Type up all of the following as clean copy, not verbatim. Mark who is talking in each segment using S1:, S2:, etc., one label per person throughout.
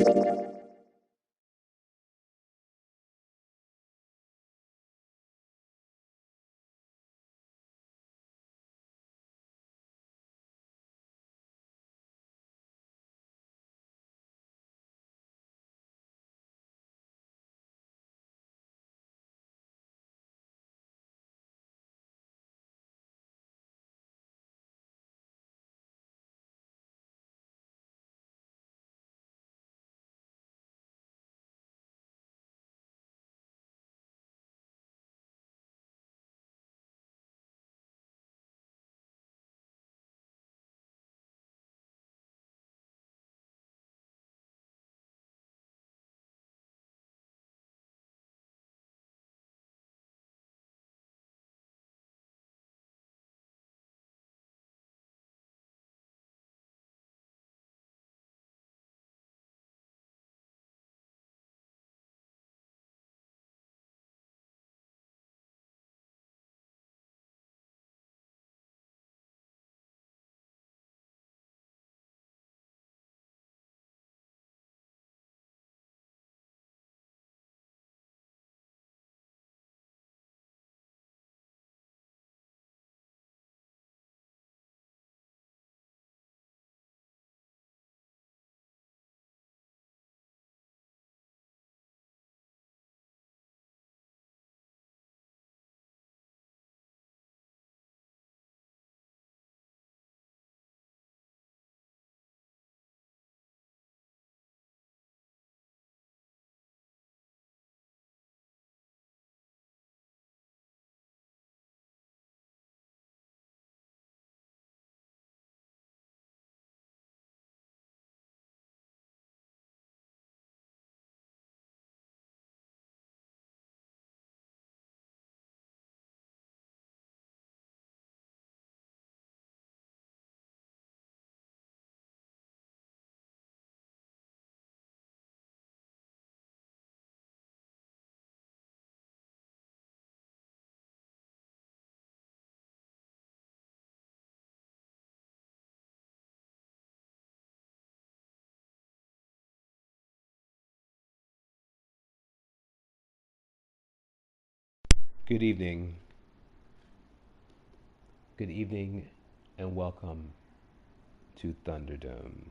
S1: Good evening. Good evening, and welcome to Thunderdome.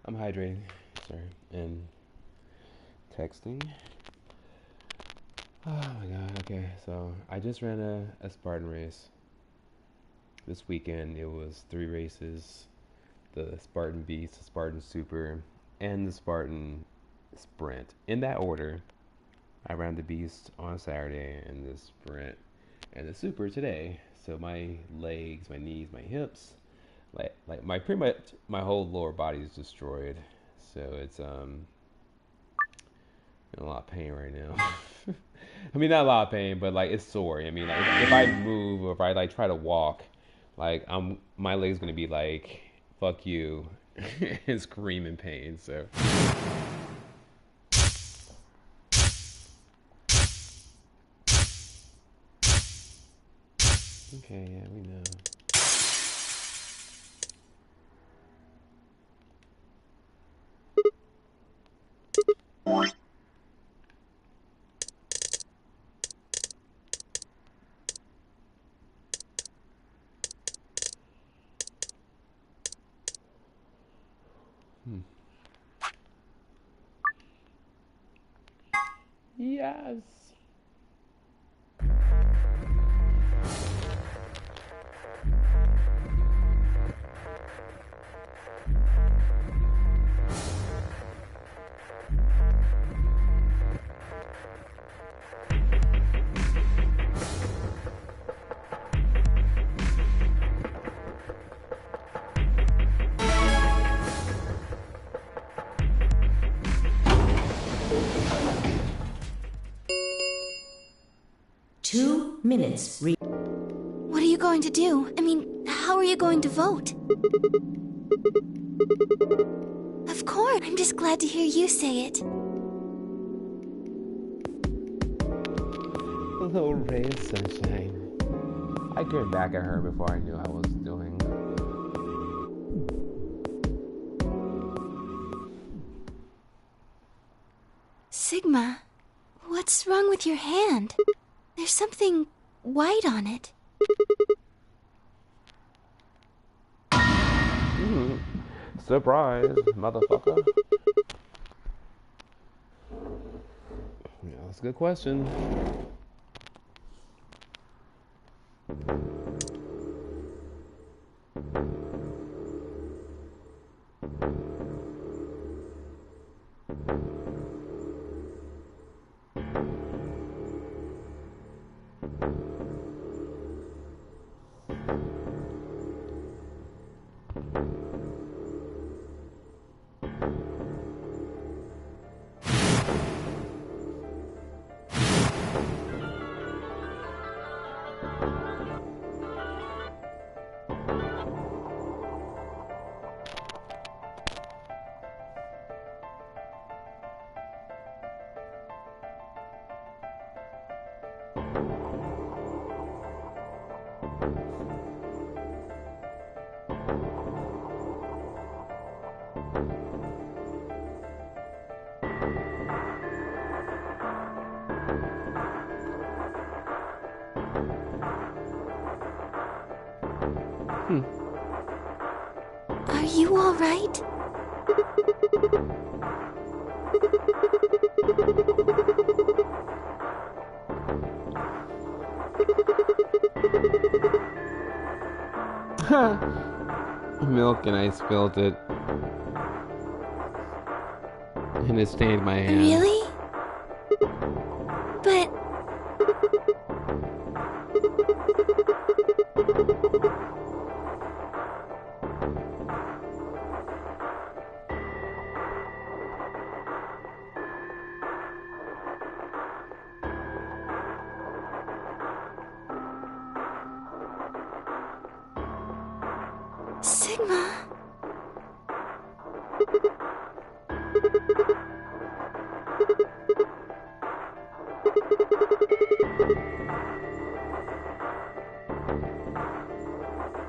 S1: I'm hydrating, sorry, and texting. Oh my god, okay, so I just ran a Spartan race this weekend. It was 3 races: the Spartan Beast, the Spartan Super, and the Spartan Sprint. In that order, I ran the Beast on Saturday, and the Sprint and the Super today. So my legs, my knees, my hips, like my pretty much my whole lower body is destroyed. So it's in a lot of pain right now. I mean, not a lot of pain, but like it's sore. I mean, like if I move or if I like try to walk, like my leg's gonna be like fuck you and scream in pain. So okay, yeah, we know. Yes.
S2: Minutes.
S3: What are you going to do? I mean, how are you going to vote? Of course. I'm just glad to hear you say it.
S1: A little ray of sunshine. I came back at her before I knew I was doing.
S3: Sigma, what's wrong with your hand? There's something white on it.
S1: Surprise, motherfucker. Yeah, that's a good question.
S3: Are you all right?
S1: Milk and I spilled it. And it stained my hand.
S3: Really? But... Sigma...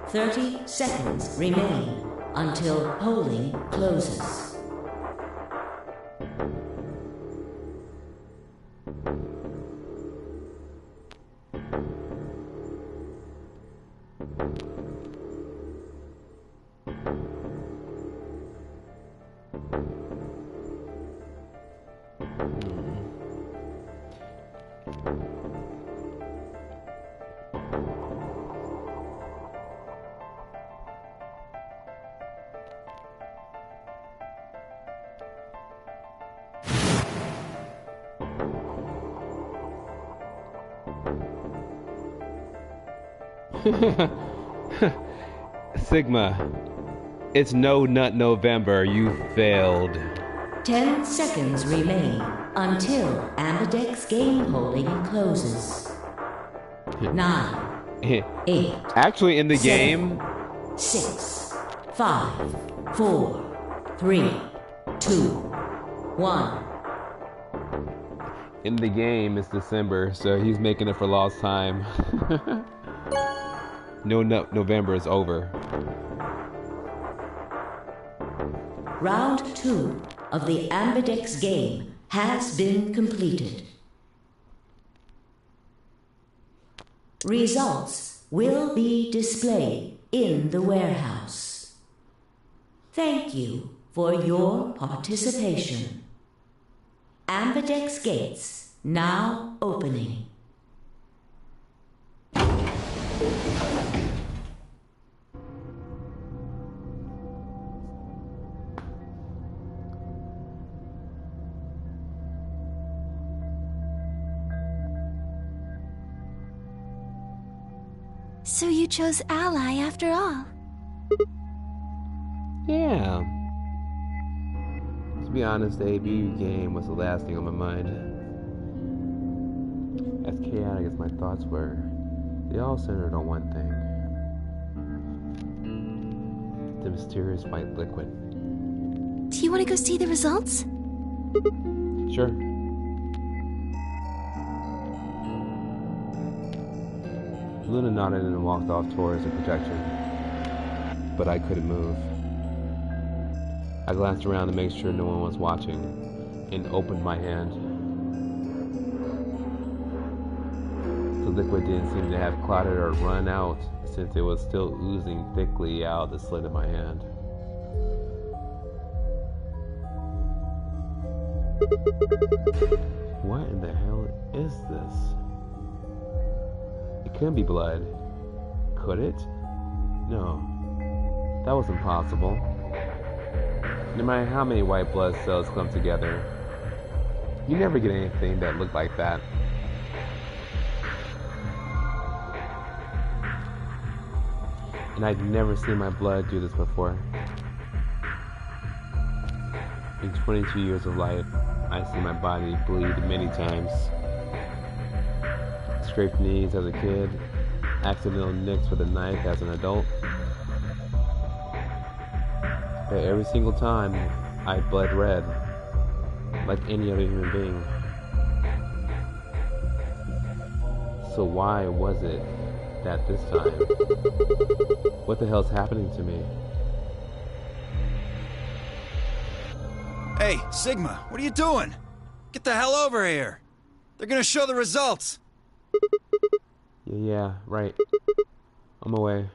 S2: 30 seconds remain until polling closes.
S1: Sigma, it's No Nut November. You failed.
S2: 10 seconds remain until Ambidex game polling closes. 9, 8.
S1: Actually, in the
S2: 7,
S1: game,
S2: 6, 5, 4, 3, 2, 1.
S1: in the game, it's December, so he's making it for lost time. No Nut November is over.
S2: Round 2 of the Ambidex game has been completed. Results will be displayed in the warehouse. Thank you for your participation. Ambidex gates now opening.
S3: So you chose Ally after all.
S1: Yeah. To be honest, the AB game was the last thing on my mind. As chaotic as my thoughts were, they all centered on one thing. The mysterious white liquid.
S3: Do you want to go see the results?
S1: Sure. Luna nodded and walked off towards the projection, but I couldn't move. I glanced around to make sure no one was watching, and opened my hand. The liquid didn't seem to have clotted or run out, since it was still oozing thickly out the slit of my hand. What in the hell is this? It couldn't be blood. Could it? No. That was impossible. No matter how many white blood cells come together, you never get anything that looked like that. And I'd never seen my blood do this before. In 22 years of life, I've seen my body bleed many times. Scraped knees as a kid, accidental nicks with a knife as an adult. But every single time, I bled red, like any other human being. So why was it that this time? What the hell's happening to me?
S4: Hey, Sigma, what are you doing? Get the hell over here. They're gonna show the results.
S1: Yeah, right. On my way.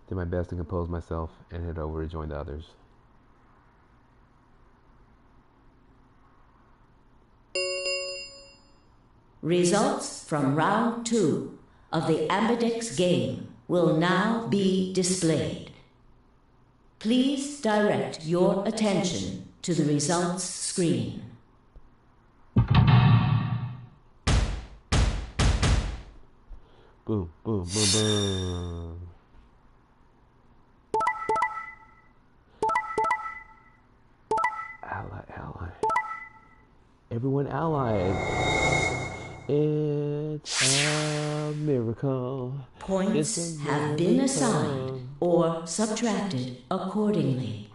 S1: Did my best to compose myself and head over to join the others.
S2: Results from round 2 of the Ambidex game will now be displayed. Please direct your attention to the results screen.
S1: Boom, boom, boom, boom. Ally. Everyone allied. It's a miracle.
S2: Points have been assigned or subtracted accordingly.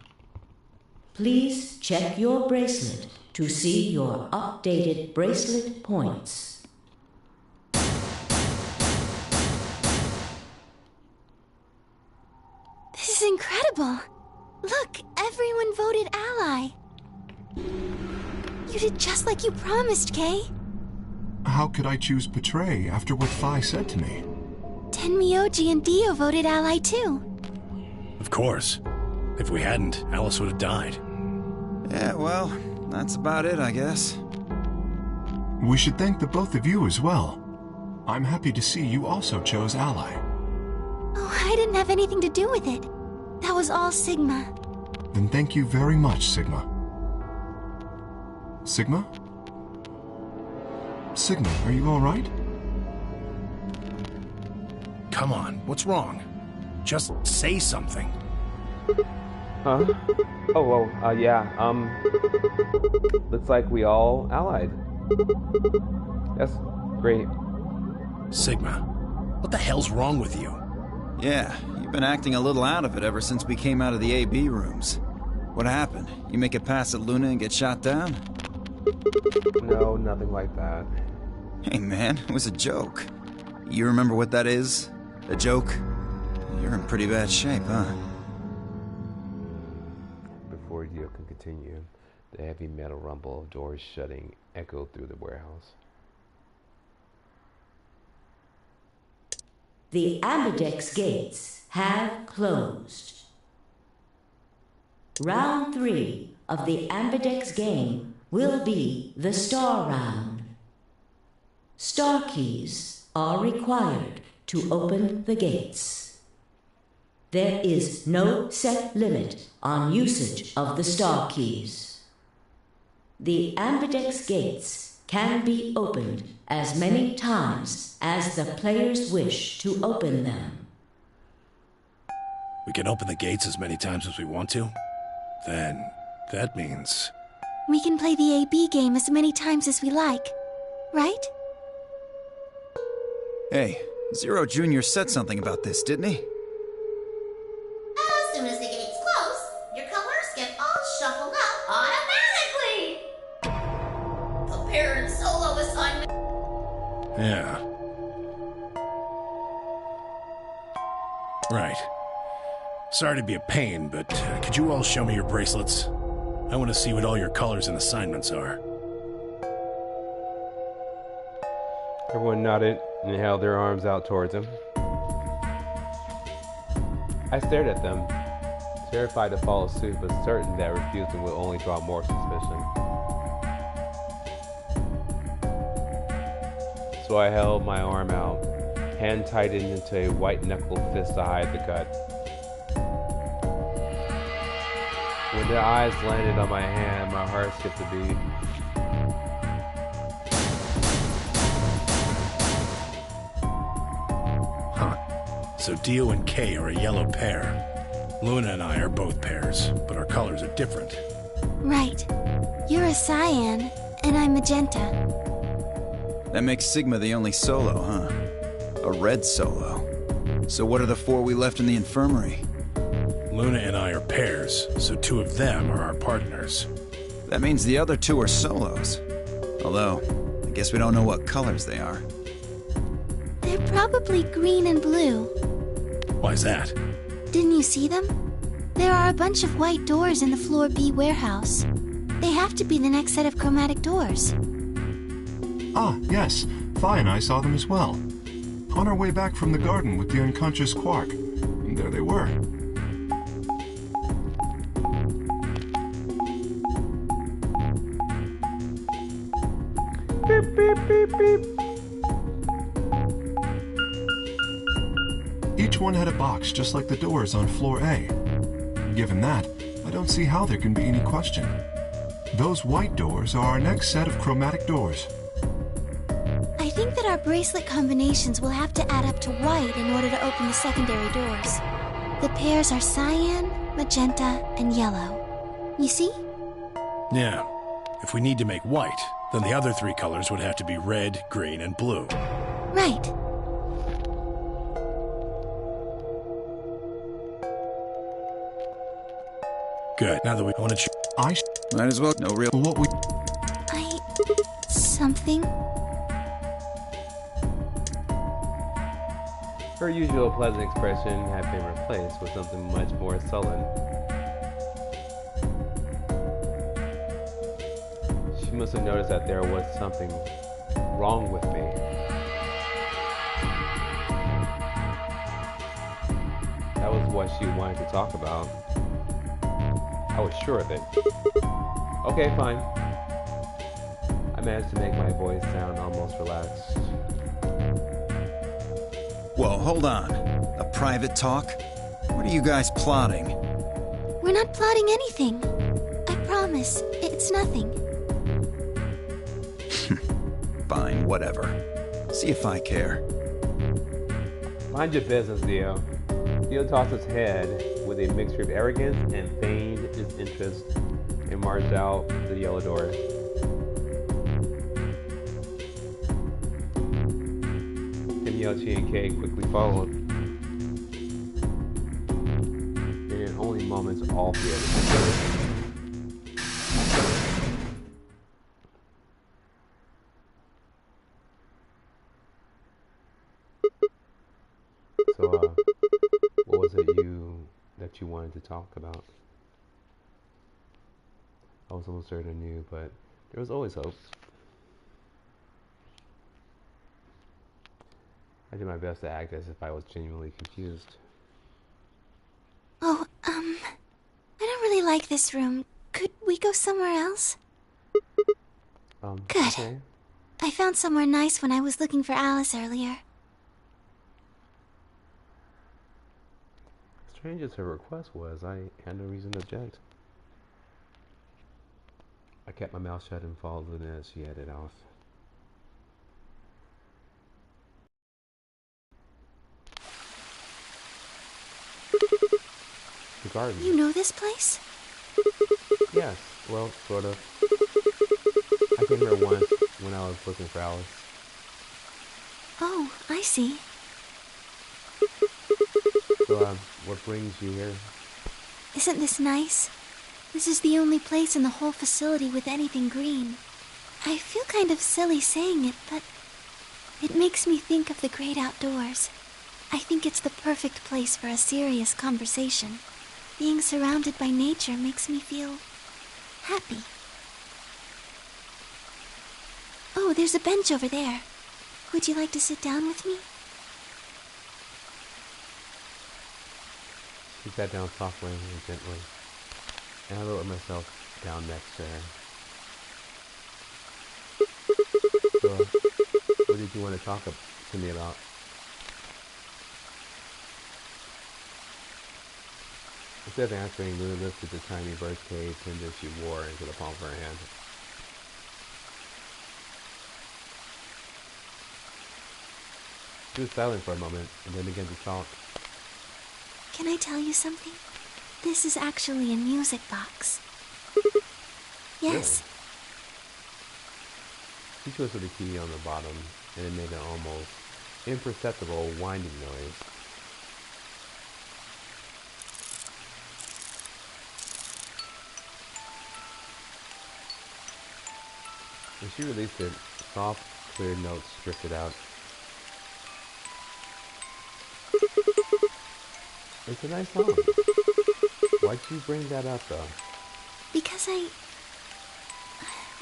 S2: Please check your bracelet to see your updated bracelet points.
S3: This is incredible. Look, everyone voted Ally. You did just like you promised, Kay.
S5: How could I choose Betray after what Phi said to me?
S3: Tenmyoji and Dio voted Ally too.
S6: Of course. If we hadn't, Alice would have died.
S4: Yeah, well, that's about it, I guess.
S5: We should thank the both of you as well. I'm happy to see you also chose Ally.
S3: Oh, I didn't have anything to do with it. That was all Sigma.
S5: Then thank you very much, Sigma. Sigma? Sigma, are you all right?
S6: Come on, what's wrong? Just say something.
S1: Huh? Yeah, looks like we all allied. That's great.
S6: Sigma, what the hell's wrong with you?
S4: Yeah, you've been acting a little out of it ever since we came out of the AB rooms. What happened? You make it past at Luna and get shot down?
S1: No, nothing like that.
S4: Hey man, it was a joke. You remember what that is? A joke? You're in pretty bad shape, huh?
S1: Before Dio could continue, the heavy metal rumble of doors shutting echoed through the warehouse.
S2: The Ambidex gates have closed. Round 3 of the Ambidex game will be the star round. Star keys are required to open the gates. There is no set limit on usage of the star keys. The ambidex gates can be opened as many times as the players wish to open them.
S6: We can open the gates as many times as we want to? Then, that means...
S3: We can play the AB game as many times as we like, right?
S4: Hey, Zero Jr. said something about this, didn't he?
S7: As soon as the gates close, your colors get all shuffled up automatically. The parent solo assignment.
S6: Yeah. Right. Sorry to be a pain, but could you all show me your bracelets? I want to see what all your colors and assignments are.
S1: Everyone nodded and held their arms out towards him. I stared at them, terrified to follow suit, but certain that refusing would only draw more suspicion. So I held my arm out, hand tightened into a white-knuckled fist to hide the cut. When their eyes landed on my hand, my heart skipped a beat.
S6: Huh. So Dio and Kay are a yellow pair. Luna and I are both pairs, but our colors are different.
S3: Right. You're a cyan, and I'm magenta.
S4: That makes Sigma the only solo, huh? A red solo. So what are the four we left in the infirmary?
S6: Luna and I are pairs, so two of them are our partners.
S4: That means the other two are solos. Although, I guess we don't know what colors they are.
S3: They're probably green and blue.
S6: Why's that?
S3: Didn't you see them? There are a bunch of white doors in the Floor B warehouse. They have to be the next set of chromatic doors.
S5: Ah, yes. Phi and I saw them as well. On our way back from the garden with the unconscious Quark. And there they were.
S1: Beep, beep, beep, beep.
S5: Each one had a box just like the doors on floor A. Given that, I don't see how there can be any question. Those white doors are our next set of chromatic doors.
S3: I think that our bracelet combinations will have to add up to white in order to open the secondary doors. The pairs are cyan, magenta, and yellow. You see?
S6: Yeah. If we need to make white, then the other three colors would have to be red, green, and blue.
S3: Right.
S6: Good. Now that we want to
S4: Might as well. No real.
S5: What we...
S3: Something?
S1: Her usual pleasant expression had been replaced with something much more sullen. She must have noticed that there was something wrong with me. That was what she wanted to talk about. I was sure of it. Okay, fine. I managed to make my voice sound almost relaxed.
S4: Whoa, hold on. A private talk? What are you guys plotting?
S3: We're not plotting anything. I promise. It's nothing.
S4: Fine, whatever. See if I care.
S1: Mind your business, Dio. Dio tossed his head with a mixture of arrogance and feigned disinterest and marched out the yellow door. Kimyochi and Kay quickly followed. And in only moments, all three of them. So, what was it that you wanted to talk about? I was almost certain I knew, but there was always hope. I did my best to act as if I was genuinely confused.
S3: Oh, I don't really like this room. Could we go somewhere else? Good.
S1: Okay.
S3: I found somewhere nice when I was looking for Alice earlier.
S1: Strange as her request was, I had no reason to object. I kept my mouth shut and followed Luna as she headed off. The garden.
S3: You know this place?
S1: Yes, well, sort of. I came here once when I was looking for Alice.
S3: Oh, I see.
S1: So, what brings you here?
S3: Isn't this nice? This is the only place in the whole facility with anything green. I feel kind of silly saying it, but it makes me think of the great outdoors. I think it's the perfect place for a serious conversation. Being surrounded by nature makes me feel happy. Oh, there's a bench over there. Would you like to sit down with me?
S1: She sat down softly and gently, and I lowered myself down next to her. So, what did you want to talk to me about? Instead of answering, Luna lifted the tiny bird cage that she wore into the palm of her hand. She was silent for a moment, and then began to talk.
S3: Can I tell you something? This is actually a music box. Yes.
S1: Really? She twisted the key on the bottom, and it made an almost imperceptible winding noise. When she released it, soft, clear notes drifted out. It's a nice song. Why'd you bring that up, though?
S3: Because I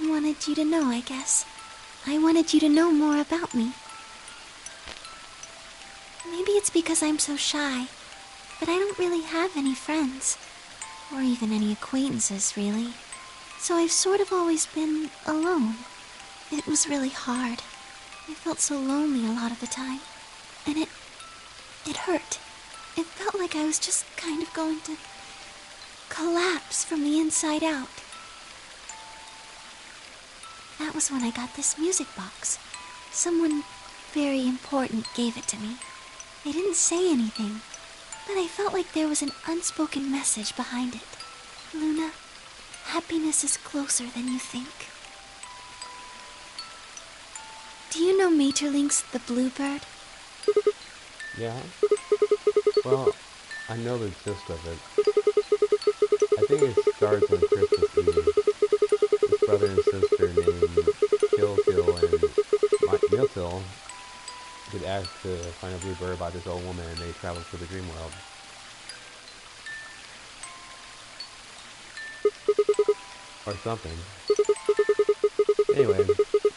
S3: wanted you to know, I guess. I wanted you to know more about me. Maybe it's because I'm so shy, but I don't really have any friends. Or even any acquaintances, really. So I've sort of always been alone. It was really hard. I felt so lonely a lot of the time. And it hurt. It felt like I was just kind of going to collapse from the inside out. That was when I got this music box. Someone very important gave it to me. They didn't say anything, but I felt like there was an unspoken message behind it. Luna, happiness is closer than you think. Do you know Maeterlinck's The Bluebird?
S1: Yeah? Well, I know the gist of it. I think it starts on Christmas Eve. This brother and sister named Kiltil and Miltil get asked to find a bluebird by this old woman, and they travel to the dream world. Or something. Anyway,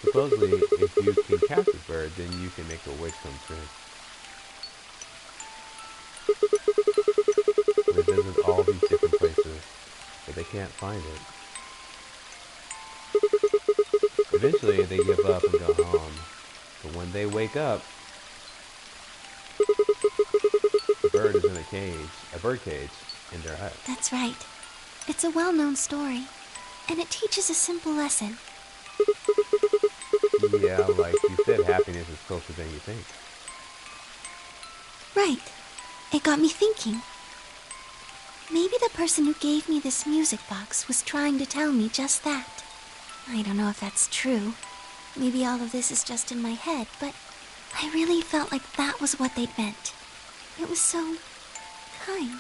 S1: supposedly, if you can catch this bird, then you can make a wish come true. So they visit all these different places, but they can't find it. Eventually, they give up and go home. But when they wake up, the bird is in a bird cage, in their hut.
S3: That's right. It's a well-known story, and it teaches a simple lesson.
S1: Yeah, like you said, happiness is closer than you think.
S3: Right. It got me thinking. Maybe the person who gave me this music box was trying to tell me just that. I don't know if that's true. Maybe all of this is just in my head, but I really felt like that was what they'd meant. It was so kind.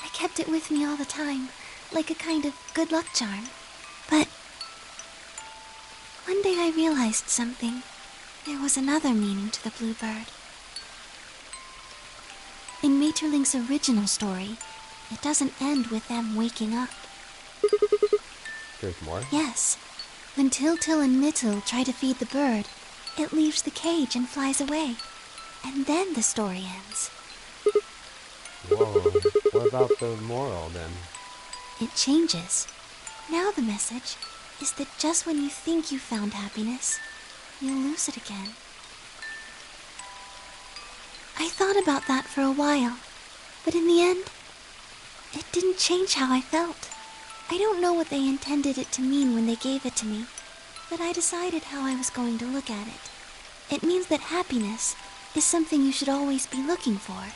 S3: I kept it with me all the time, like a kind of good luck charm. But one day I realized something. There was another meaning to the bluebird. In Maeterlinck's original story, it doesn't end with them waking up.
S1: There's more?
S3: Yes. When Tiltil and Mittil try to feed the bird, it leaves the cage and flies away. And then the story ends.
S1: Whoa. What about the moral, then?
S3: It changes. Now the message is that just when you think you found happiness, you'll lose it again. I thought about that for a while, but in the end, it didn't change how I felt. I don't know what they intended it to mean when they gave it to me, but I decided how I was going to look at it. It means that happiness is something you should always be looking for,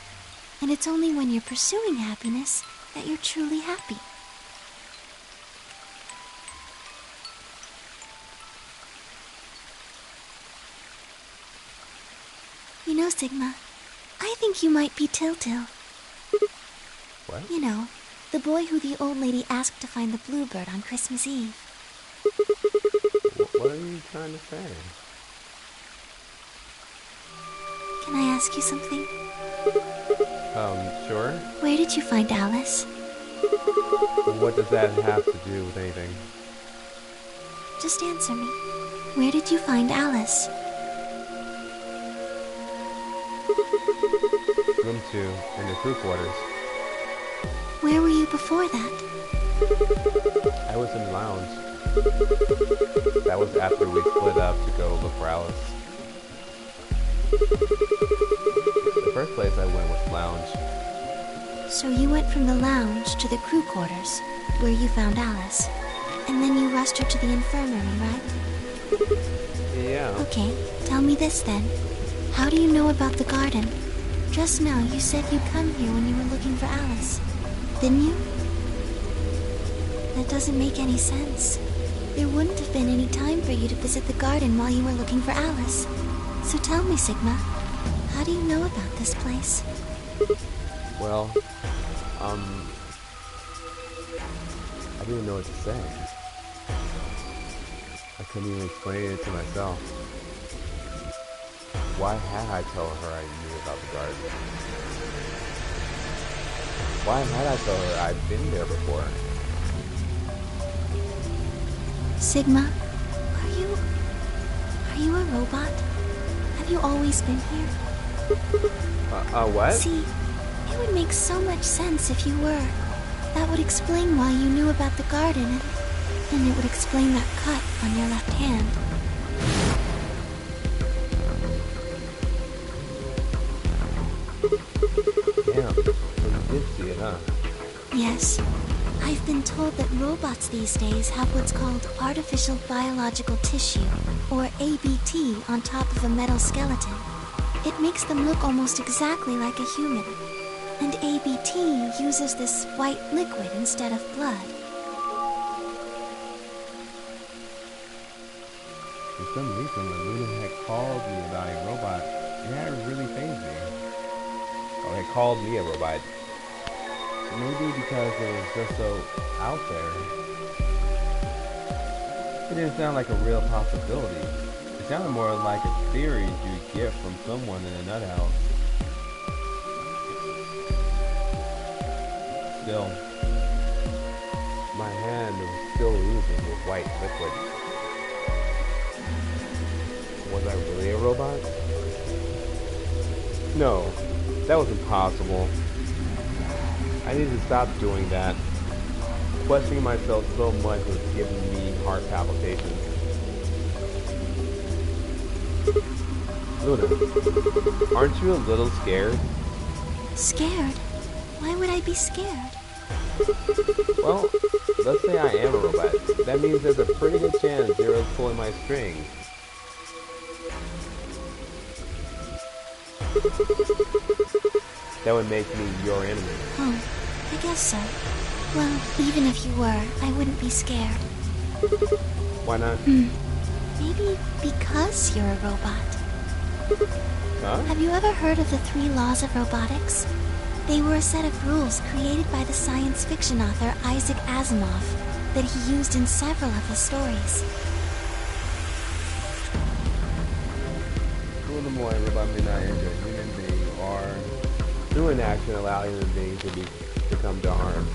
S3: and it's only when you're pursuing happiness that you're truly happy. You know, Sigma, I think you might be Til-Til.
S1: What?
S3: You know, the boy who the old lady asked to find the bluebird on Christmas Eve.
S1: What are you trying to say?
S3: Can I ask you something?
S1: Sure.
S3: Where did you find Alice?
S1: What does that have to do with anything?
S3: Just answer me. Where did you find Alice?
S1: Room 2, in the crew quarters.
S3: Where were you before that?
S1: I was in the lounge. That was after we split up to go look for Alice. The first place I went was lounge.
S3: So you went from the lounge to the crew quarters, where you found Alice. And then you rushed her to the infirmary, right?
S1: Yeah.
S3: Okay, tell me this then. How do you know about the garden? Just now you said you'd come here when you were looking for Alice. Didn't you? That doesn't make any sense. There wouldn't have been any time for you to visit the garden while you were looking for Alice. So tell me, Sigma, how do you know about this place?
S1: Well, I didn't know what to say. I couldn't even explain it to myself. Why had I told her I knew about the garden? Why had I told her I'd been there before?
S3: Sigma, are you a robot? Have you always been here?
S1: What?
S3: See, it would make so much sense if you were. That would explain why you knew about the garden, and it would explain that cut on your left hand.
S1: Damn, so you did see it, huh?
S3: Yes. I've been told that robots these days have what's called artificial biological tissue, or ABT, on top of a metal skeleton. It makes them look almost exactly like a human. And ABT uses this white liquid instead of blood.
S1: For some reason, when Luna had called me about a robot, it had really fazed me. Or it called me a robot. Maybe because it was just so out there. It didn't sound like a real possibility. It sounded more like a theory you'd get from someone in a nut house. Still, my hand was still oozing with white liquid. Was I really a robot? No, that was impossible. I needed to stop doing that. Questioning myself so much was giving me heart palpitations. Luna, aren't you a little scared?
S3: Scared? Why would I be scared?
S1: Well, let's say I am a robot. That means there's a pretty good chance Zero's pulling my strings. That would make me your enemy.
S3: Oh, I guess so. Well, even if you were, I wouldn't be scared.
S1: Why not?
S3: Maybe because you're a robot.
S1: Huh?
S3: Have you ever heard of the 3 laws of robotics? They were a set of rules created by the science fiction author Isaac Asimov that he used in several of his stories.
S1: Rule number 1, robot may not injure a human being or through an action allow human beings to come to harm.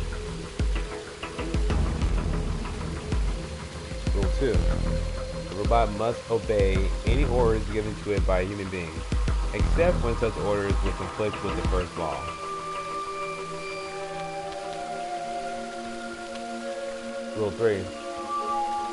S1: Rule 2, the robot must obey any orders given to it by a human being, except when such orders will conflict with the first law. Rule 3,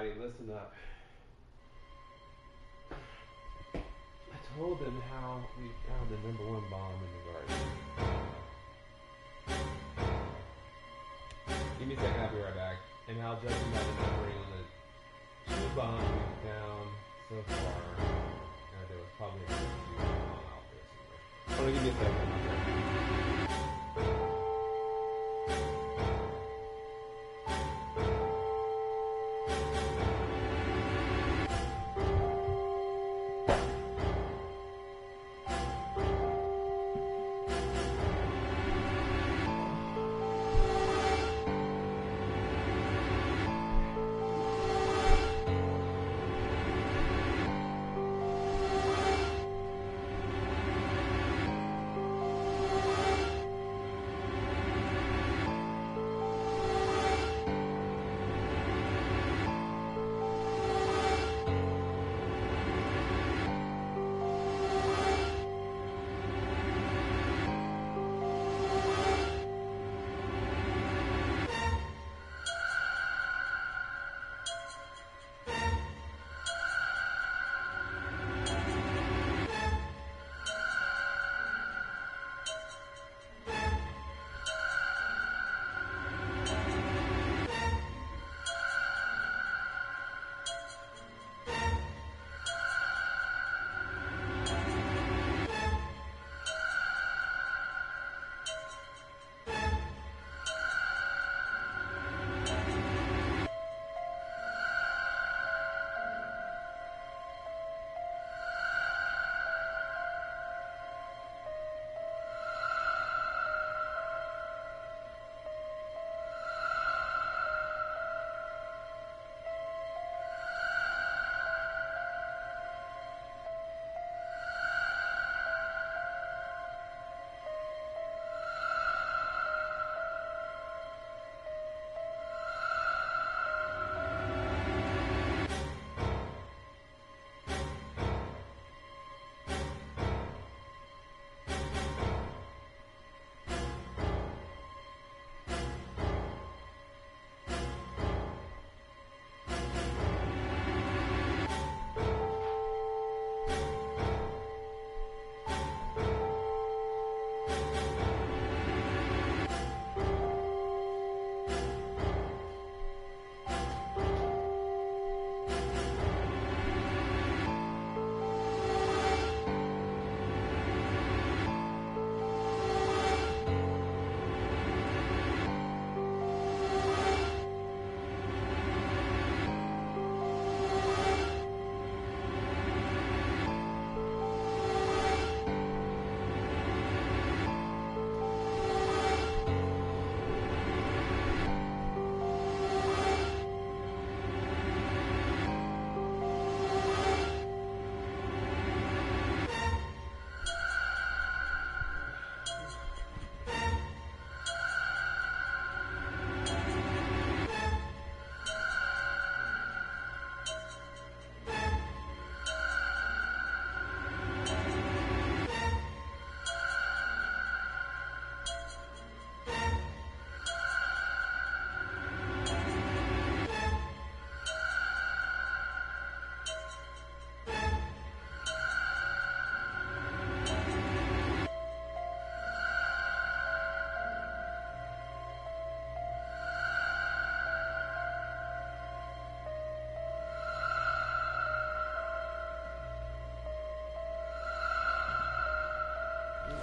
S1: everybody, listen up. I told them how we found the #1 bomb in the garden. Give me a second, I'll be right back. And I'll judge them by the numbering on the 2 bombs we've found so far. There was probably a 2 bomb out there somewhere. Hold on, give me a second.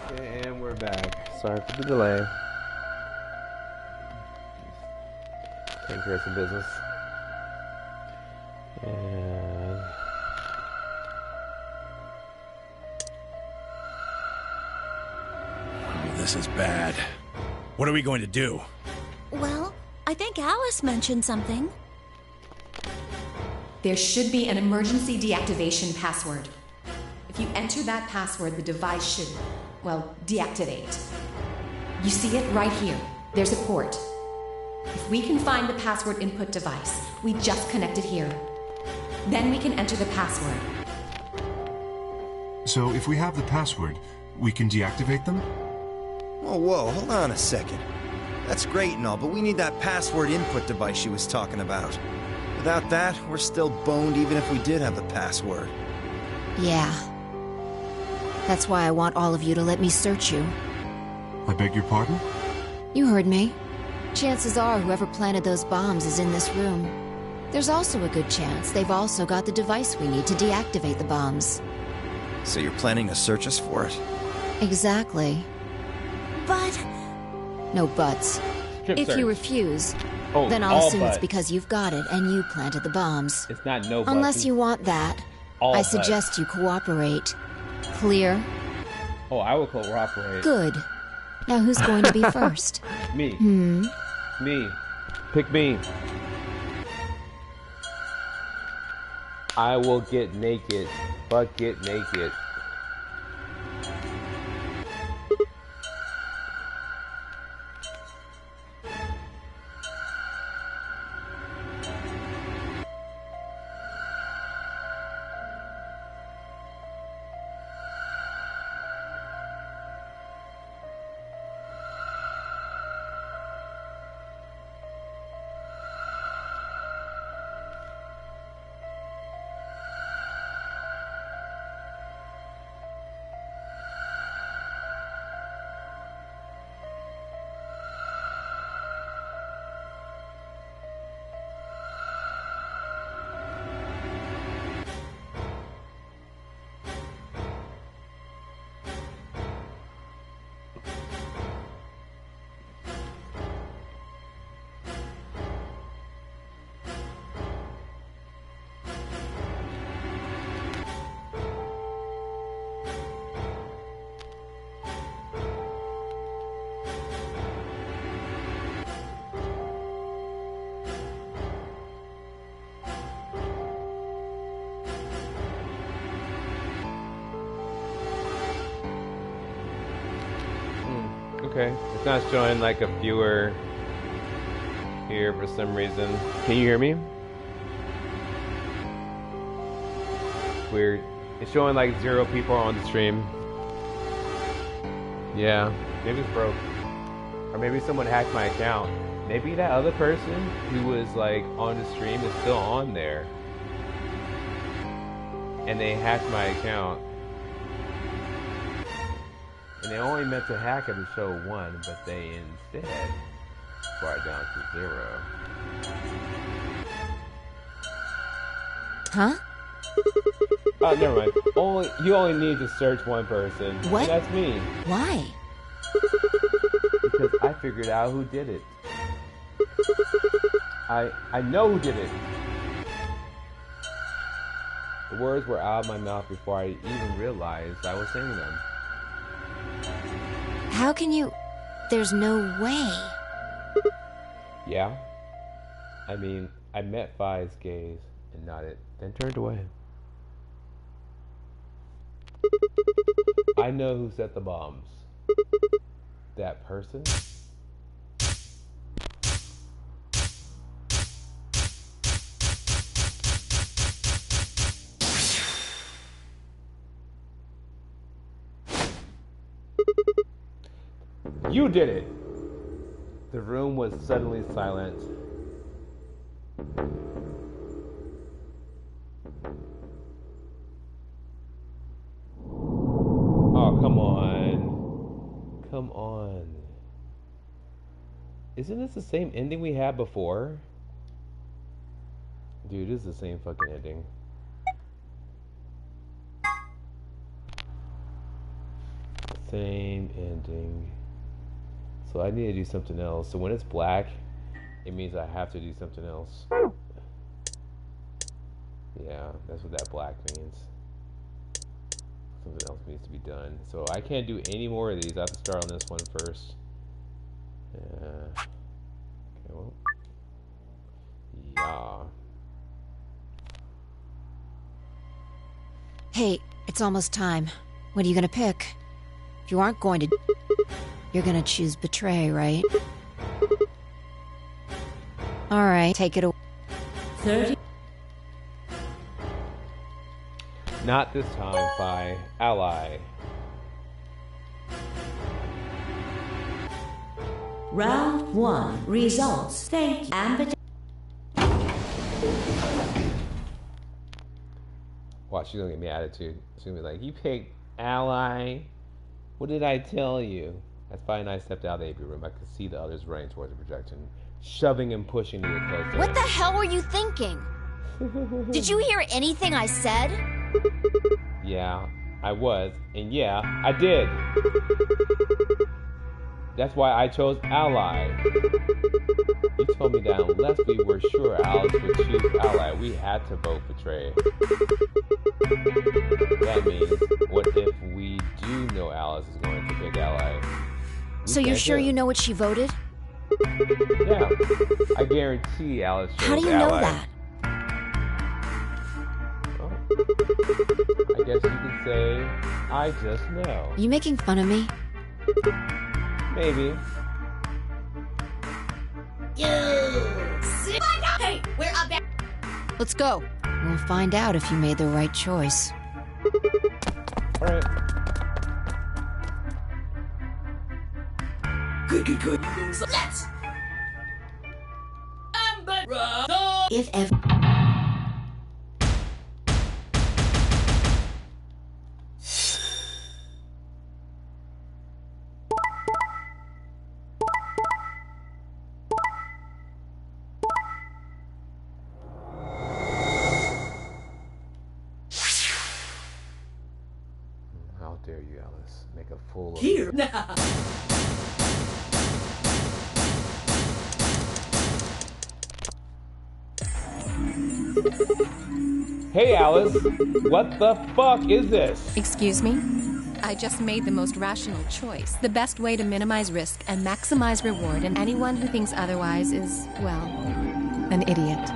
S1: Okay, and we're back. Sorry for the delay. Taking care of some business. And
S6: oh, this is bad. What are we going to do?
S3: Well, I think Alice mentioned something.
S8: There should be an emergency deactivation password. If you enter that password, the device should, well, deactivate. You see it right here. There's a port. If we can find the password input device, we just connect it here. Then we can enter the password.
S5: So if we have the password, we can deactivate them?
S4: Whoa, hold on a second. That's great and all, but we need that password input device she was talking about. Without that, we're still boned even if we did have the password.
S9: Yeah. That's why I want all of you to let me search you.
S5: I beg your pardon?
S9: You heard me. Chances are whoever planted those bombs is in this room. There's also a good chance they've also got the device we need to deactivate the bombs.
S4: So you're planning to search us for it?
S9: Exactly.
S3: But...
S9: No buts.
S1: Strip
S9: If
S1: search.
S9: you refuse,
S1: Oh,
S9: then I'll
S1: all
S9: assume it's
S1: butts.
S9: because you've got it and you planted the bombs.
S1: It's not no butts.
S9: Unless you want that,
S1: all
S9: I
S1: butts.
S9: suggest you cooperate. Clear?
S1: Oh, I will cooperate.
S9: Good. Now who's going to be first?
S1: Me.
S9: Hmm?
S1: Me. Pick me. I will get naked. But get naked. Okay, it's not showing like a viewer here for some reason. Can you hear me? Weird. It's showing like 0 people on the stream. Yeah, maybe it's broke. Or maybe someone hacked my account. Maybe that other person who was like on the stream is still on there. And they hacked my account. And they only meant to hack it to show 1, but they instead brought it down to 0.
S9: Huh?
S1: Oh, never mind. You only need to search 1 person.
S9: What?
S1: And that's me.
S9: Why?
S1: Because I figured out who did it. I know who did it. The words were out of my mouth before I even realized I was saying them.
S9: How can you... There's no way.
S1: Yeah. I mean, I met Fi's gaze and nodded, then turned away. I know who set the bombs. That person? You did it! The room was suddenly silent. Oh, come on. Come on. Isn't this the same ending we had before? Dude, this is the same fucking ending. Same ending. So I need to do something else. So when it's black, it means I have to do something else. Yeah, that's what that black means. Something else needs to be done. So I can't do any more of these. I have to start on this one first. Okay, well. Yeah.
S9: Hey, it's almost time. What are you gonna pick? If you aren't going to... You're gonna choose betray, right? Alright, take it away.
S2: 30.
S1: Not this time, Fi. Ally.
S2: Round 1. Results. Thank you.
S1: Watch, she's gonna give me attitude. She's gonna be like, "You picked Ally. What did I tell you?" That's probably when I stepped out of the AB room. I could see the others running towards the projection, shoving and pushing to get closer.
S9: What the hell were you thinking? Did you hear anything I said?
S1: Yeah, I was. And yeah, I did. That's why I chose Ally. You told me that unless we were sure Alice would choose Ally, we had to vote Betray. That means, what if we do know Alice is going to pick Ally?
S9: So you're sure you know what she voted?
S1: Yeah, I guarantee Alice chose
S9: How do you
S1: Ally.
S9: know that?
S1: Well, I guess you could say, I just know.
S9: You making fun of me?
S1: Maybe.
S7: Hey, we're up there.
S9: Let's go. We'll find out if you made the right choice.
S1: Alright.
S7: Good. Let's.
S2: If ever.
S1: How dare you, Alice? Make a fool of
S7: Here.
S1: Hey, Alice! What the fuck is this?
S8: Excuse me? I just made the most rational choice. The best way to minimize risk and maximize reward, and anyone who thinks otherwise is, well, an idiot.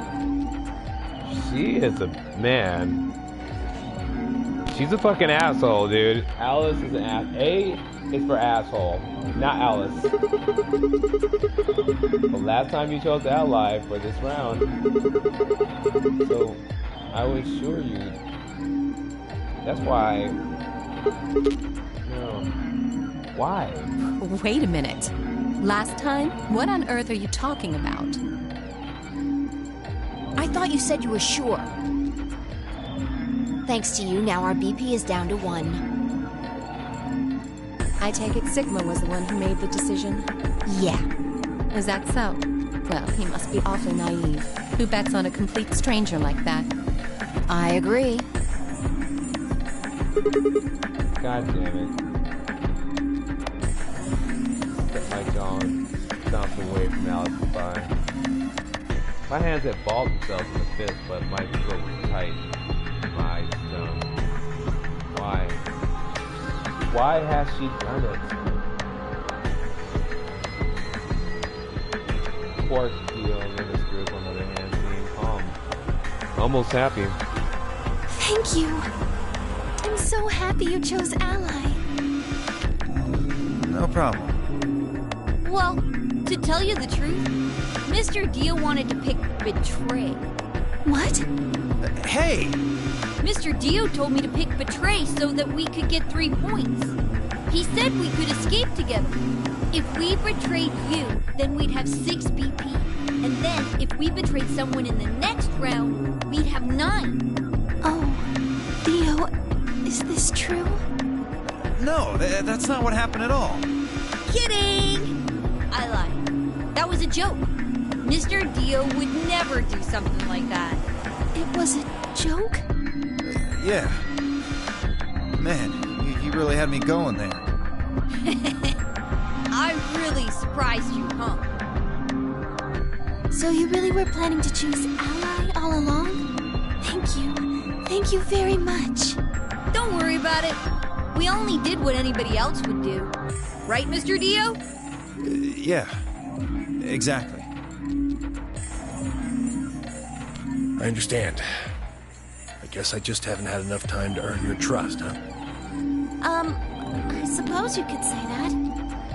S1: She is a man. She's a fucking asshole, dude. Alice is an ass. A is for asshole, not Alice. The last time you chose Ally for this round, so I was sure you. That's why. No. Why?
S8: Wait a minute. Last time? What on earth are you talking about?
S9: I thought you said you were sure. Thanks to you, now our BP is down to 1.
S8: I take it Sigma was the one who made the decision.
S9: Yeah.
S8: Is that so? Well, he must be awfully naive. Who bets on a complete stranger like that?
S9: I agree.
S1: God damn it. Set my jaw and bounce away from Alice goodbye. My hands had balled themselves in a fist, but my throat was tight. My eyes dumb. Why? Why has she done it? Poor Theo and Ministers, on the other hand, being calm. Almost happy.
S3: Thank you. I'm so happy you chose Ally.
S4: No problem.
S10: Well, to tell you the truth, Mr. Dio wanted to pick Betray.
S3: What?
S4: Hey!
S10: Mr. Dio told me to pick Betray so that we could get 3 points. He said we could escape together. If we betrayed you, then we'd have 6 BP. And then, if we betrayed someone in the next round, we'd have 9.
S3: Oh, Dio, is this true?
S4: No, that's not what happened at all.
S10: Kidding! I lied. That was a joke. Mr. Dio would never do something like that.
S3: It was a joke?
S4: Yeah. Man, you really had me going there.
S10: I really surprised you, huh?
S3: So you really were planning to choose Ally all along? Thank you. Thank you very much.
S10: Don't worry about it. We only did what anybody else would do. Right, Mr. Dio?
S4: Yeah, exactly.
S6: I understand. I guess I just haven't had enough time to earn your trust, huh?
S3: I suppose you could say that.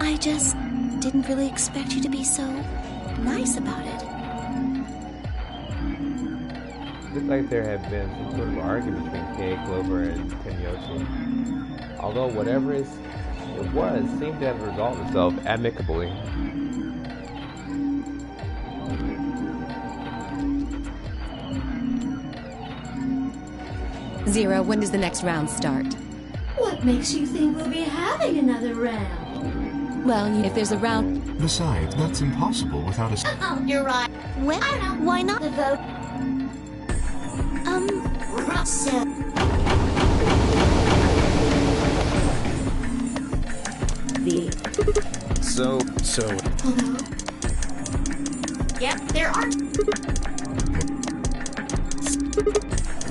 S3: I just didn't really expect you to be so nice about it.
S1: Looked like there had been some sort of argument between Kay, Clover, and Tenyoshi. Although whatever it was seemed to have resolved itself amicably.
S8: Zero, when does the next round start?
S7: What makes you think we'll be having another round?
S8: Well, if there's a round...
S5: Besides, that's impossible without a...
S7: Oh, you're right.
S3: Well,
S7: I don't know.
S3: why not?
S7: The vote. So.
S6: So...
S7: Hello? Yep, there are.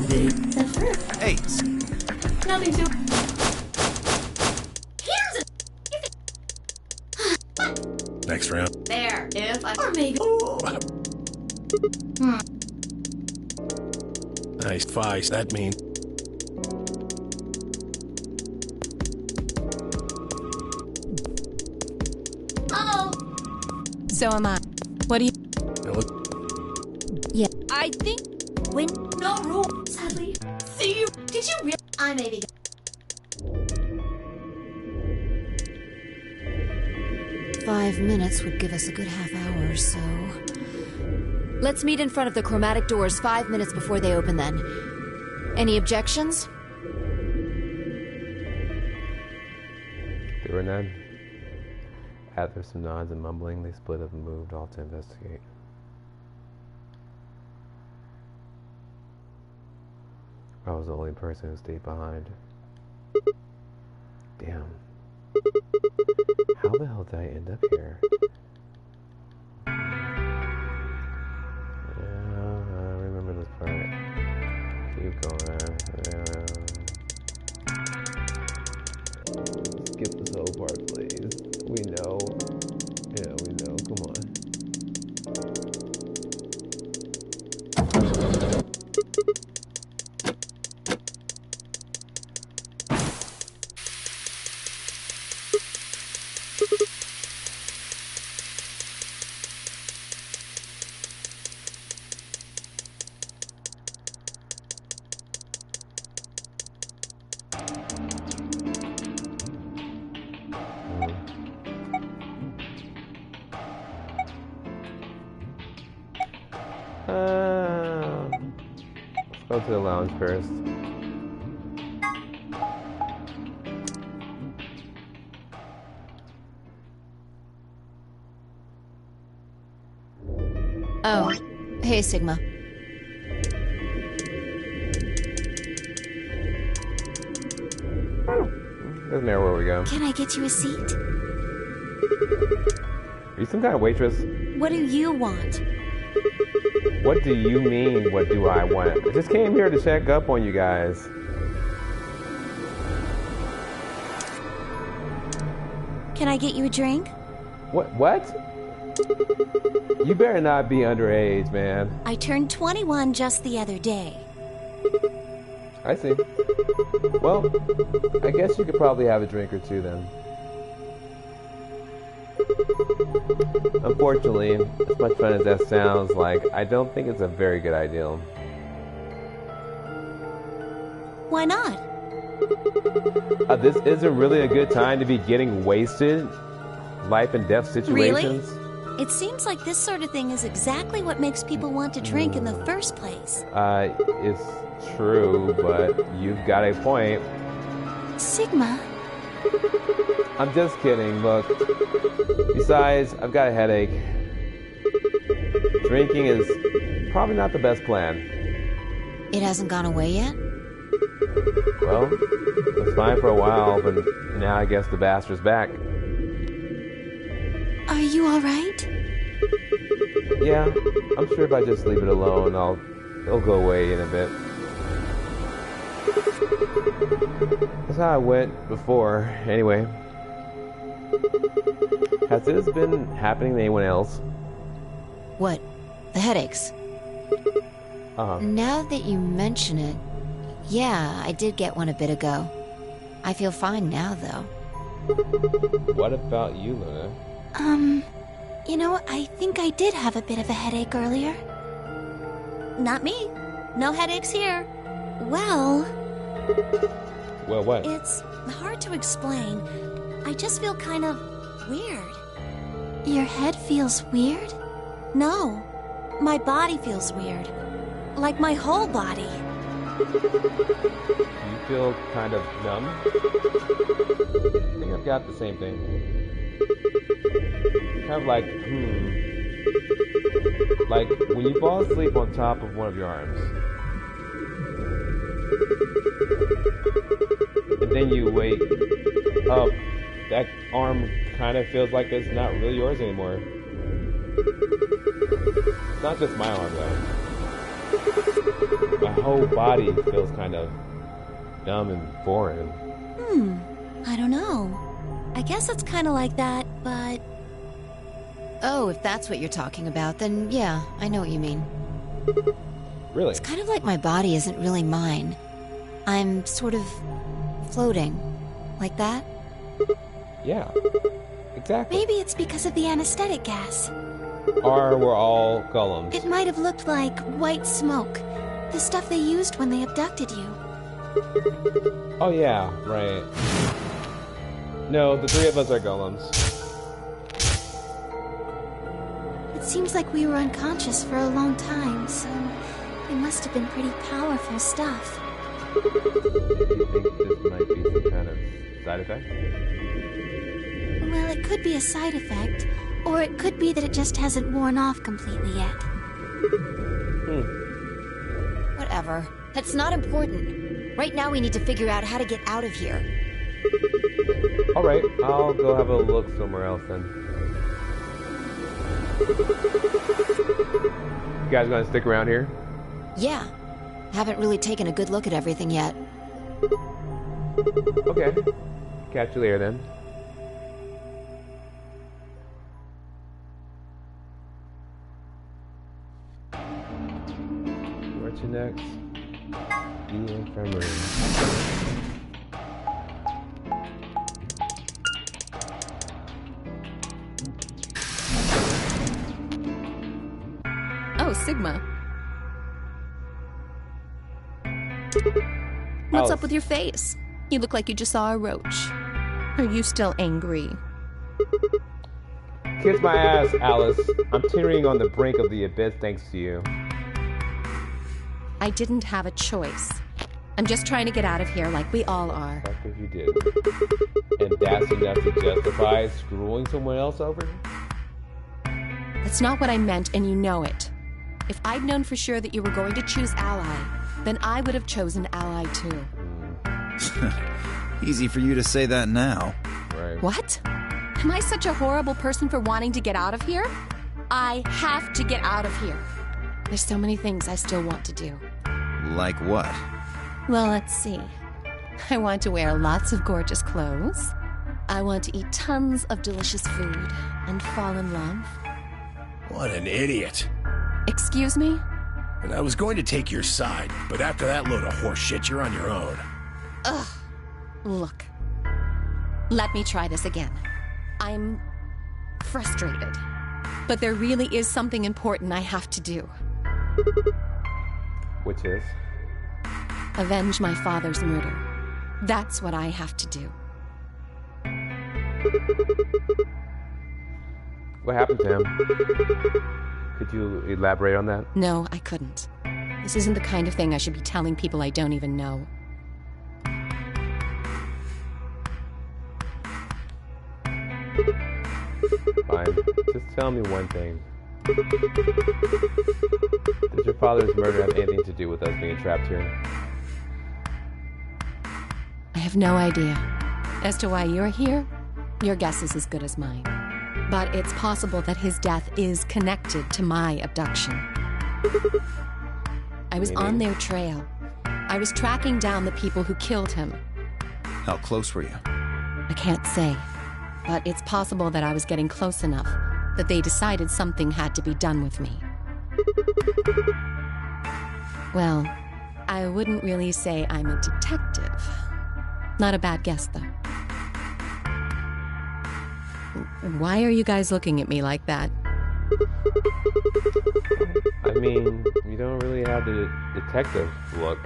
S7: The first.
S4: Hey,
S7: Nothing to. Here's a.
S6: next round.
S7: There, if I. Or maybe.
S6: Nice fight, that mean.
S7: Oh.
S8: So am I. What do you...
S6: Now look,
S10: Yeah. I think
S7: Win. No rule. Sadly. See you. Did you really? I may be.
S9: Five minutes would give us a good half hour or so. Let's meet in front of the chromatic doors 5 minutes before they open then. Any objections?
S1: There were none. After some nods and mumbling, they split up and moved off to investigate. I was the only person who stayed behind. Damn. How the hell did I end up here? Yeah, I remember this part. Keep going. Skip this whole part, please. We know. Yeah, we know. Come on. Let's go to the lounge first.
S9: Oh, hey, Sigma.
S1: Doesn't matter where we go.
S3: Can I get you a seat?
S1: Are you some kind of waitress?
S3: What do you want?
S1: What do you mean, what do I want? I just came here to check up on you guys.
S3: Can I get you a drink?
S1: What? You better not be underage, man.
S3: I turned 21 just the other day.
S1: I see. Well, I guess you could probably have a drink or two then. Unfortunately, as much fun as that sounds like, I don't think it's a very good idea.
S3: Why not?
S1: This isn't really a good time to be getting wasted. Life and death situations.
S3: Really? It seems like this sort of thing is exactly what makes people want to drink in the first place.
S1: It's true, but you've got a point.
S3: Sigma.
S1: I'm just kidding, look. Besides, I've got a headache. Drinking is probably not the best plan.
S9: It hasn't gone away yet?
S1: Well, it was fine for a while, but now I guess the bastard's back.
S3: Are you alright?
S1: Yeah, I'm sure if I just leave it alone, it'll go away in a bit. That's how I went before, anyway. Has this been happening to anyone else?
S9: What? The headaches?
S1: Uh-huh.
S9: Now that you mention it, yeah, I did get one a bit ago. I feel fine now, though.
S1: What about you, Luna?
S3: You know, I think I did have a bit of a headache earlier. Not me. No headaches here. Well,
S1: what?
S3: It's hard to explain. I just feel kind of weird. Your head feels weird? No. My body feels weird. Like my whole body.
S1: Do you feel kind of numb? I think I've got the same thing. Kind of like, like when you fall asleep on top of one of your arms. And then you wake up, that arm kind of feels like it's not really yours anymore. It's not just my arm though. My whole body feels kind of numb and foreign.
S3: I don't know. I guess it's kind of like that, but...
S9: Oh, if that's what you're talking about, then yeah, I know what you mean.
S1: Really?
S9: It's kind of like my body isn't really mine. I'm sort of floating. Like that?
S1: Yeah, exactly.
S3: Maybe it's because of the anesthetic gas.
S1: Or we're all golems.
S3: It might have looked like white smoke. The stuff they used when they abducted you.
S1: Oh yeah, right. No, the three of us are golems.
S3: It seems like we were unconscious for a long time, so it must have been pretty powerful stuff.
S1: Do you think this might be some kind of side effect?
S3: Well, it could be a side effect, or it could be that it just hasn't worn off completely yet.
S9: Whatever. That's not important. Right now we need to figure out how to get out of here.
S1: Alright, I'll go have a look somewhere else then. You guys gonna stick around here?
S9: Yeah. Haven't really taken a good look at everything yet.
S1: Okay. Catch you later then. Where to next? The infirmary.
S8: Oh, Sigma. What's
S1: Alice.
S8: up with your face? You look like you just saw a roach. Are you still angry?
S1: Kiss my ass, Alice. I'm teetering on the brink of the abyss thanks to you.
S8: I didn't have a choice. I'm just trying to get out of here like we all are.
S1: Fuck if you did. And that's enough to justify screwing someone else over?
S8: That's not what I meant, and you know it. If I'd known for sure that you were going to choose Ally, then I would have chosen Ally too.
S4: Easy for you to say that now.
S1: Right.
S8: What? Am I such a horrible person for wanting to get out of here? I have to get out of here. There's so many things I still want to do.
S4: Like what?
S8: Well, let's see. I want to wear lots of gorgeous clothes. I want to eat tons of delicious food and fall in love.
S6: What an idiot.
S8: Excuse me?
S6: And I was going to take your side, but after that load of horse shit, you're on your own.
S8: Ugh. Look. Let me try this again. I'm frustrated. But there really is something important I have to do.
S1: Which is?
S8: Avenge my father's murder. That's what I have to do.
S1: What happened to him? Could you elaborate on that?
S8: No, I couldn't. This isn't the kind of thing I should be telling people I don't even know.
S1: Fine. Just tell me one thing. Does your father's murder have anything to do with us being trapped here?
S8: I have no idea. As to why you're here, your guess is as good as mine. But it's possible that his death is connected to my abduction. I was on their trail. I was tracking down the people who killed him.
S4: How close were you?
S8: I can't say. But it's possible that I was getting close enough that they decided something had to be done with me. Well, I wouldn't really say I'm a detective. Not a bad guess, though. Why are you guys looking at me like that?
S1: I mean, you don't really have the detective look.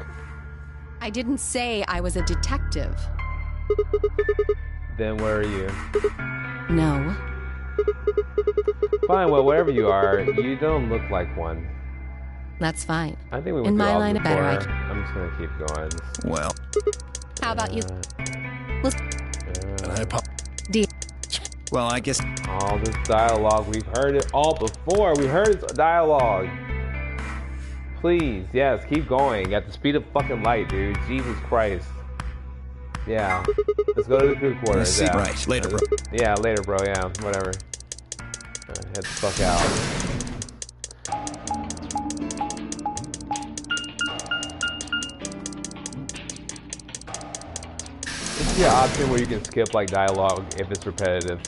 S8: I didn't say I was a detective.
S1: Then where are you?
S8: No.
S1: Fine, well, wherever you are, you don't look like one.
S8: That's fine.
S1: I think we went
S8: In
S1: through
S8: my
S1: all
S8: line
S1: this
S8: of better,
S1: before. I'm just gonna keep going.
S4: Well.
S9: How about you?
S6: And I apologize.
S4: Well, I guess...
S1: All this dialogue, we've heard it all before. We heard this dialogue. Please, yes, keep going. At the speed of fucking light, dude. Jesus Christ. Yeah. Let's go to the crew quarters.
S4: See,
S1: yeah.
S4: right. Later, bro.
S1: Yeah, later, bro. Yeah, whatever. Head the fuck out. This is the option where you can skip like dialogue if it's repetitive.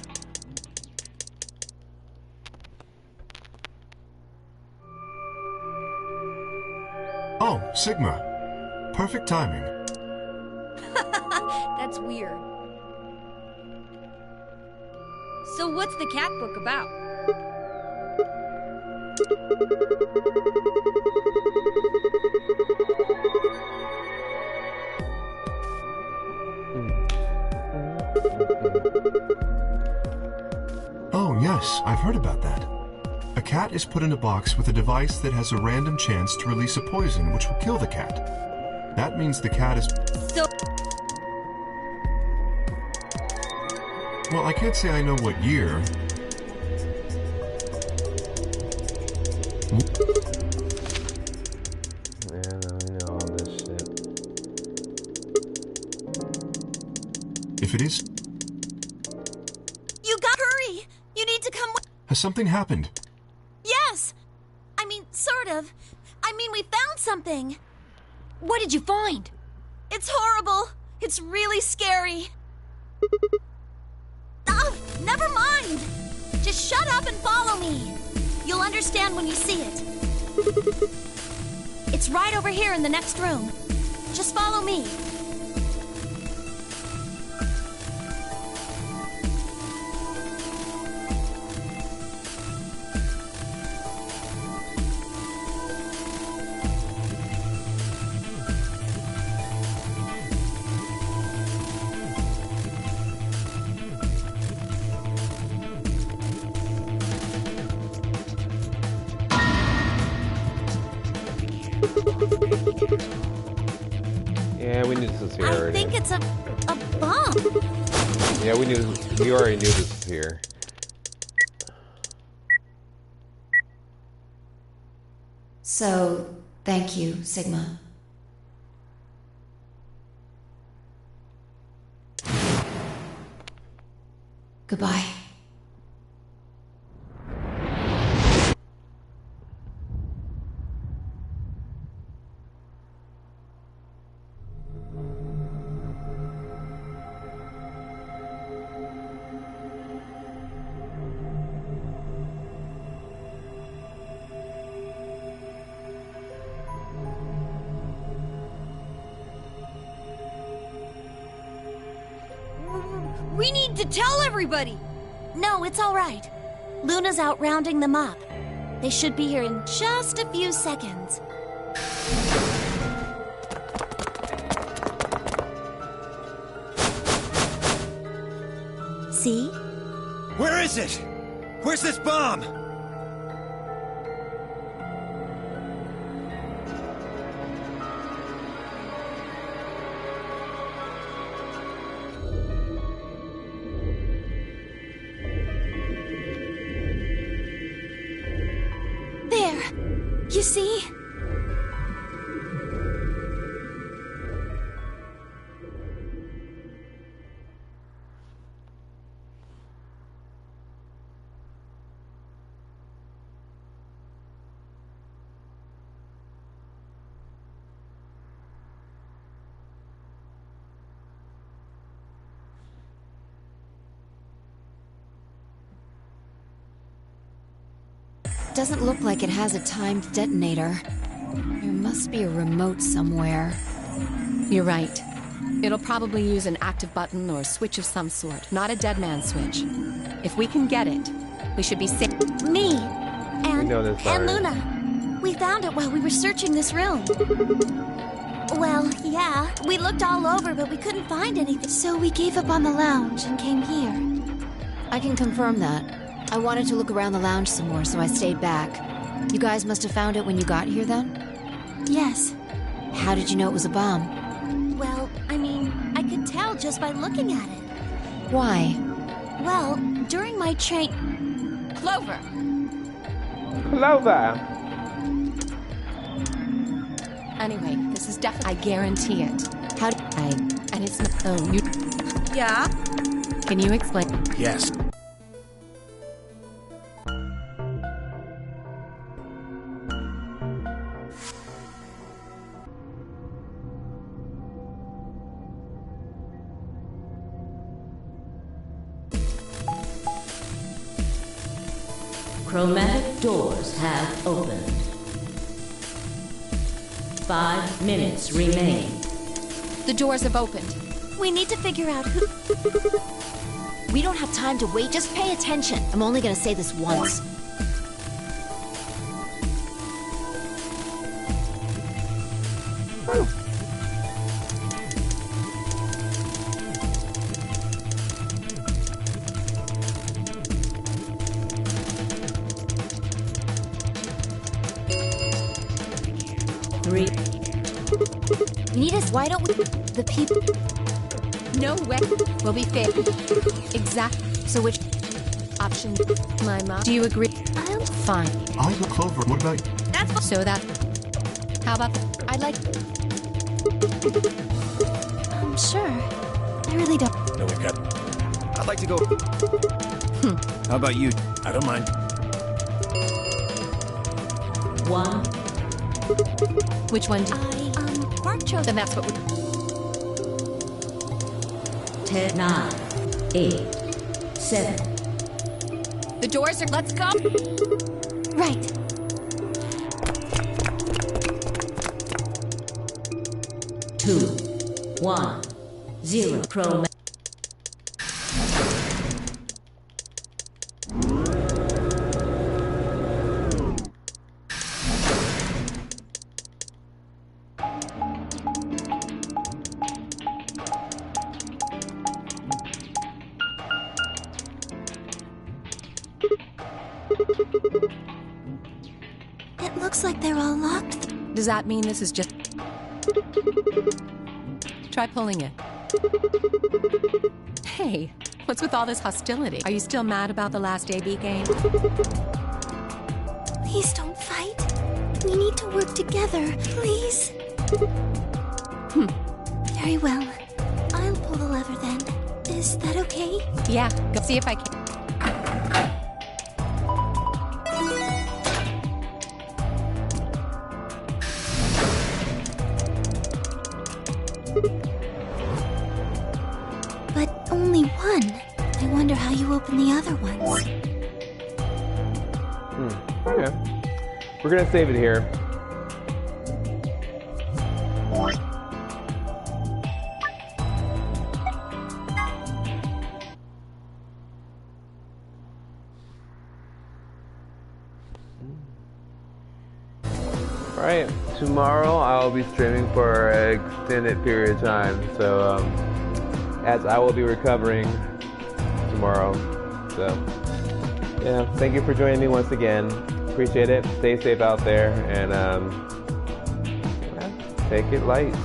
S5: Oh, Sigma. Perfect timing.
S10: That's weird. So what's the cat book about?
S5: Oh, yes, I've heard about that. A cat is put in a box with a device that has a random chance to release a poison which will kill the cat. That means the cat is...
S10: So...
S5: Well, I can't say I know what year.
S1: Yeah, no, I know all this shit.
S5: If it is...
S3: You got hurry! You need to come with...
S5: Has something happened?
S3: Yes! I mean, sort of. I mean, we found something.
S10: What did you find?
S3: It's horrible. It's really scary. Never mind. Just shut up and follow me. You'll understand when you see it. It's right over here in the next room. Just follow me.
S1: Yeah, we knew this was here
S3: I
S1: already.
S3: think it's a bomb.
S1: Yeah, we already knew this was here.
S9: So, thank you, Sigma. Goodbye.
S10: We need to tell everybody!
S3: No, it's all right. Luna's out rounding them up. They should be here in just a few seconds. See?
S4: Where is it? Where's this bomb?
S3: There. You see?
S9: Doesn't look like it has a timed detonator. There must be a remote somewhere.
S8: You're right. It'll probably use an active button or switch of some sort, not a dead man switch. If we can get it, we should be safe.
S3: Me. And
S1: know this already.
S3: Luna. We found it while we were searching this room. Well, yeah. We looked all over, but we couldn't find anything. So we gave up on the lounge and came here.
S9: I can confirm that. I wanted to look around the lounge some more, so I stayed back. You guys must have found it when you got here, then?
S3: Yes.
S9: How did you know it was a bomb?
S3: Well, I mean, I could tell just by looking at it.
S9: Why?
S3: Well, during my train...
S8: Clover!
S1: Clover!
S8: Anyway, this is definitely... I guarantee it.
S9: How did I...
S8: And it's not... Oh, you...
S9: Yeah? Can you explain?
S6: Yes.
S2: Chromatic doors have opened. 5 minutes remain.
S8: The doors have opened.
S3: We need to figure out who...
S9: We don't have time to wait. Just pay attention. I'm only gonna say this once.
S2: Three.
S9: You need us. Why don't we... The people...
S8: No way. We'll be fair. Exactly.
S9: So which...
S8: Option... My mom.
S9: Do you agree? Fine.
S5: I look Clover. What about you?
S8: That's... So that... How about... I'd like...
S3: Sure. I really don't...
S6: No, we got...
S4: I'd like to go... How about you?
S6: I don't mind.
S2: 1.
S8: Which one do...
S3: Quark chose...
S8: Then that's what we...
S2: 10, 9, 8, 7.
S8: The doors are... Let's go!
S3: Right.
S2: 2, 1, 0. Chroma.
S3: It looks like they're all locked.
S8: Does that mean this is just... Try pulling it. Hey, what's with all this hostility? Are you still mad about the last AB game?
S3: Please don't fight. We need to work together, please. Very well. I'll pull the lever then. Is that okay?
S8: Yeah, go see if I can.
S3: But only one. I wonder how you open the other ones.
S1: Okay. We're gonna save it here. Alright, tomorrow I'll be streaming for an extended period of time, so as I will be recovering tomorrow. So yeah, thank you for joining me once again. Appreciate it. Stay safe out there, and yeah, take it light.